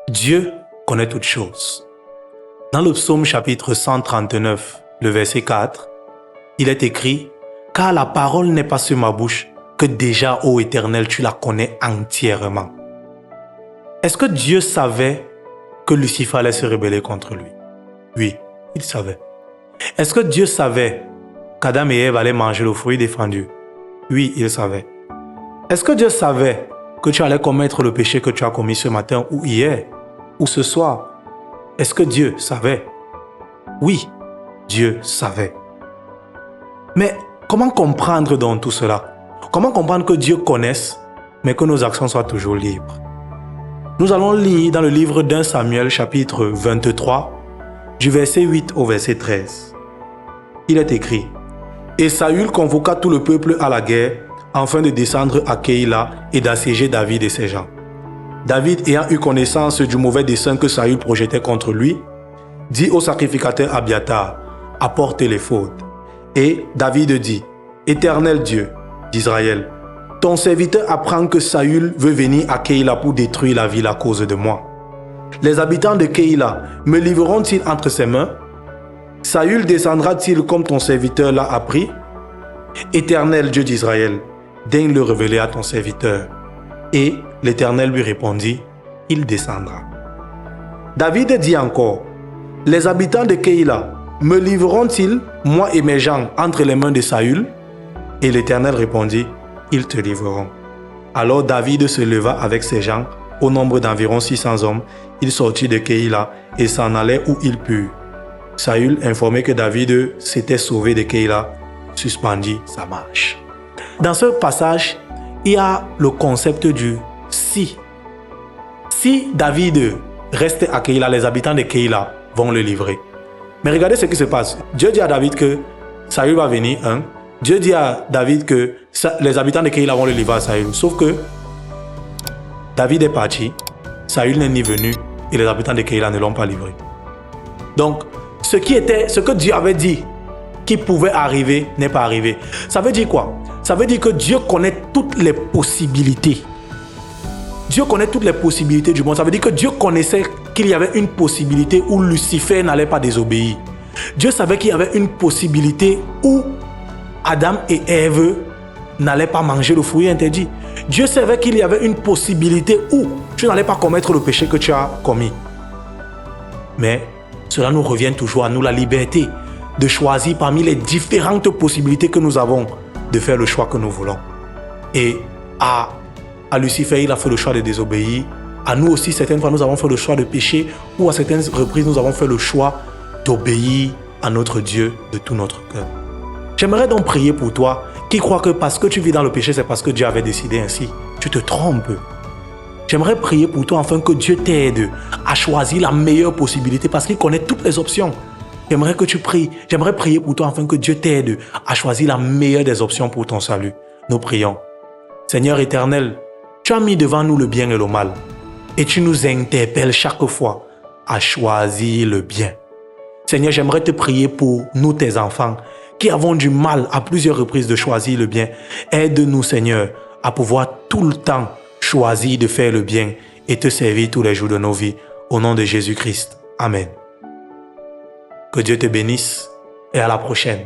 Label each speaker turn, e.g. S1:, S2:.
S1: Dieu connaît toutes choses. Dans le psaume chapitre 139, le verset 4, il est écrit « Car la parole n'est pas sur ma bouche, que déjà, ô Éternel, tu la connais entièrement. » Est-ce que Dieu savait que Lucifer allait se rebeller contre lui? Oui, il savait. Est-ce que Dieu savait qu'Adam et Ève allaient manger le fruit défendu? Oui, il savait. Est-ce que Dieu savait que tu allais commettre le péché que tu as commis ce matin ou hier ou ce soir? Est-ce que Dieu savait? Oui, Dieu savait. Mais comment comprendre dans tout cela? Comment comprendre que Dieu connaisse, mais que nos actions soient toujours libres? Nous allons lire dans le livre d'1 Samuel chapitre 23, du verset 8 au verset 13. Il est écrit « Et Saül convoqua tout le peuple à la guerre, afin de descendre à Keïla et d'assiéger David et ses gens. David, ayant eu connaissance du mauvais dessein que Saül projetait contre lui, dit au sacrificateur Abiathar, « Apporte l'éphod. » Et David dit, « Éternel Dieu d'Israël, ton serviteur apprend que Saül veut venir à Keïla pour détruire la ville à cause de moi. Les habitants de Keïla me livreront-ils entre ses mains? Saül descendra-t-il comme ton serviteur l'a appris? Éternel Dieu d'Israël, daigne le révéler à ton serviteur. » Et l'Éternel lui répondit, « Il descendra. » David dit encore, « Les habitants de Keïla me livreront-ils, moi et mes gens, entre les mains de Saül? » Et l'Éternel répondit, « Ils te livreront. » Alors David se leva avec ses gens, au nombre d'environ 600 hommes. Il sortit de Keïla et s'en allait où il put. Saül, informé que David s'était sauvé de Keïla, suspendit sa marche. Dans ce passage, il y a le concept du « si ». Si David reste à Keïla, les habitants de Keïla vont le livrer. Mais regardez ce qui se passe. Dieu dit à David que Saül va venir. Dieu dit à David que les habitants de Keïla vont le livrer à Saül. Sauf que David est parti, Saül n'est ni venu et les habitants de Keïla ne l'ont pas livré. Donc, ce que Dieu avait dit qui pouvait arriver n'est pas arrivé. Ça veut dire quoi? Ça veut dire que Dieu connaît toutes les possibilités. Dieu connaît toutes les possibilités du monde. Ça veut dire que Dieu connaissait qu'il y avait une possibilité où Lucifer n'allait pas désobéir. Dieu savait qu'il y avait une possibilité où Adam et Ève n'allaient pas manger le fruit interdit. Dieu savait qu'il y avait une possibilité où tu n'allais pas commettre le péché que tu as commis. Mais cela nous revient toujours à nous, la liberté de choisir parmi les différentes possibilités que nous avons, de faire le choix que nous voulons. Et à Lucifer, il a fait le choix de désobéir. À nous aussi, certaines fois, nous avons fait le choix de pécher, ou à certaines reprises, nous avons fait le choix d'obéir à notre Dieu de tout notre cœur. J'aimerais donc prier pour toi qui croit que parce que tu vis dans le péché, c'est parce que Dieu avait décidé ainsi. Tu te trompes. J'aimerais prier pour toi afin que Dieu t'aide à choisir la meilleure possibilité parce qu'il connaît toutes les options. J'aimerais que tu pries. J'aimerais prier pour toi afin que Dieu t'aide à choisir la meilleure des options pour ton salut. Nous prions. Seigneur éternel, tu as mis devant nous le bien et le mal. Et tu nous interpelles chaque fois à choisir le bien. Seigneur, j'aimerais te prier pour nous, tes enfants, qui avons du mal à plusieurs reprises de choisir le bien. Aide-nous, Seigneur, à pouvoir tout le temps choisir de faire le bien et te servir tous les jours de nos vies. Au nom de Jésus-Christ. Amen. Que Dieu te bénisse et à la prochaine.